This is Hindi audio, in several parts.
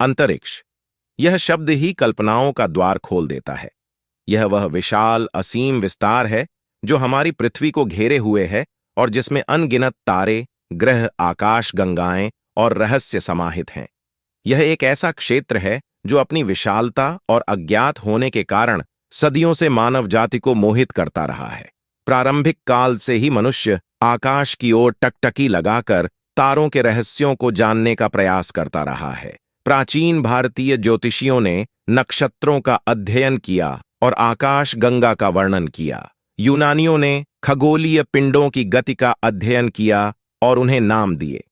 अंतरिक्ष, यह शब्द ही कल्पनाओं का द्वार खोल देता है। यह वह विशाल असीम विस्तार है जो हमारी पृथ्वी को घेरे हुए है और जिसमें अनगिनत तारे, ग्रह, आकाश गंगाएं और रहस्य समाहित हैं। यह एक ऐसा क्षेत्र है जो अपनी विशालता और अज्ञात होने के कारण सदियों से मानव जाति को मोहित करता रहा है। प्रारंभिक काल से ही मनुष्य आकाश की ओर टकटकी लगाकर तारों के रहस्यों को जानने का प्रयास करता रहा है। प्राचीन भारतीय ज्योतिषियों ने नक्षत्रों का अध्ययन किया और आकाश गंगा का वर्णन किया। यूनानियों ने खगोलीय पिंडों की गति का अध्ययन किया और उन्हें नाम दिए।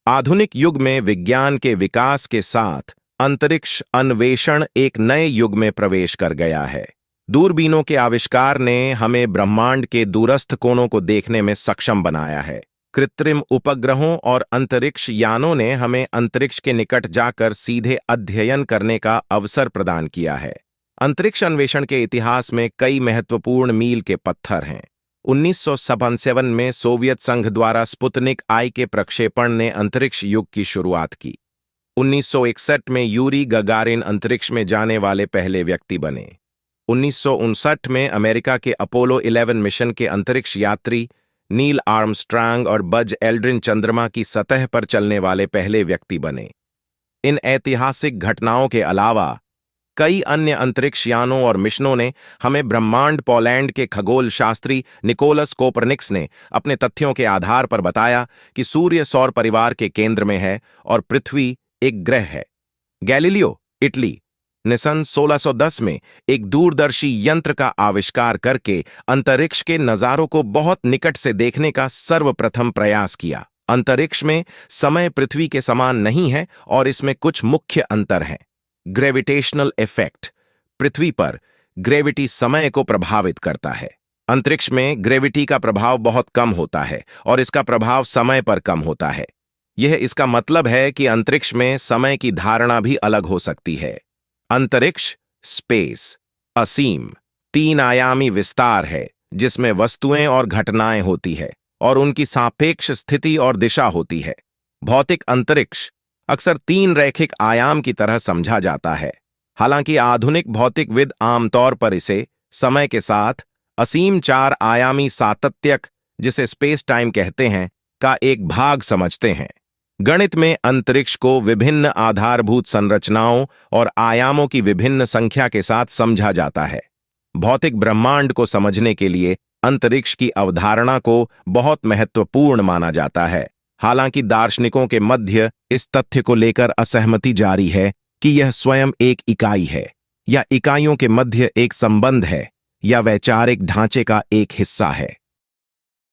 आधुनिक युग में विज्ञान के विकास के साथ अंतरिक्ष अन्वेषण एक नए युग में प्रवेश कर गया है। दूरबीनों के आविष्कार ने हमें ब्रह्मांड के दूरस्थ कोनों को देखने में सक्षम बनाया है। कृत्रिम उपग्रहों और अंतरिक्ष यानों ने हमें अंतरिक्ष के निकट जाकर सीधे अध्ययन करने का अवसर प्रदान किया है। अंतरिक्ष अन्वेषण के इतिहास में कई महत्वपूर्ण मील के पत्थर हैं। 1957 में सोवियत संघ द्वारा स्पुतनिक आई के प्रक्षेपण ने अंतरिक्ष युग की शुरुआत की। 1961 में यूरी गगारिन अंतरिक्ष में जाने वाले पहले व्यक्ति बने। 1959 में अमेरिका के अपोलो 11 मिशन के अंतरिक्ष यात्री नील आर्मस्ट्रांग और बज एल्ड्रिन चंद्रमा की सतह पर चलने वाले पहले व्यक्ति बने। इन ऐतिहासिक घटनाओं के अलावा कई अन्य अंतरिक्ष यानों और मिशनों ने हमें ब्रह्मांड पोलैंड के खगोल शास्त्री निकोलस कोपरनिकस ने अपने तथ्यों के आधार पर बताया कि सूर्य सौर परिवार के केंद्र में है और पृथ्वी एक ग्रह है। गैलीलियो इटली ने सन 1610 में एक दूरदर्शी यंत्र का आविष्कार करके अंतरिक्ष के नजारों को बहुत निकट से देखने का सर्वप्रथम प्रयास किया। अंतरिक्ष में समय पृथ्वी के समान नहीं है और इसमें कुछ मुख्य अंतर हैं। ग्रेविटेशनल इफेक्ट, पृथ्वी पर ग्रेविटी समय को प्रभावित करता है। अंतरिक्ष में ग्रेविटी का प्रभाव बहुत कम होता है और इसका प्रभाव समय पर कम होता है। यह इसका मतलब है कि अंतरिक्ष में समय की धारणा भी अलग हो सकती है। अंतरिक्ष स्पेस असीम 3 आयामी विस्तार है जिसमें वस्तुएं और घटनाएं होती है और उनकी सापेक्ष स्थिति और दिशा होती है। भौतिक अंतरिक्ष अक्सर 3 रैखिक आयाम की तरह समझा जाता है। हालांकि आधुनिक भौतिकविद आमतौर पर इसे समय के साथ असीम 4 आयामी सातत्यक, जिसे स्पेस टाइम कहते हैं, का एक भाग समझते हैं। गणित में अंतरिक्ष को विभिन्न आधारभूत संरचनाओं और आयामों की विभिन्न संख्या के साथ समझा जाता है। भौतिक ब्रह्मांड को समझने के लिए अंतरिक्ष की अवधारणा को बहुत महत्वपूर्ण माना जाता है। हालांकि दार्शनिकों के मध्य इस तथ्य को लेकर असहमति जारी है कि यह स्वयं एक इकाई है या इकाइयों के मध्य एक संबंध है या वैचारिक ढांचे का एक हिस्सा है।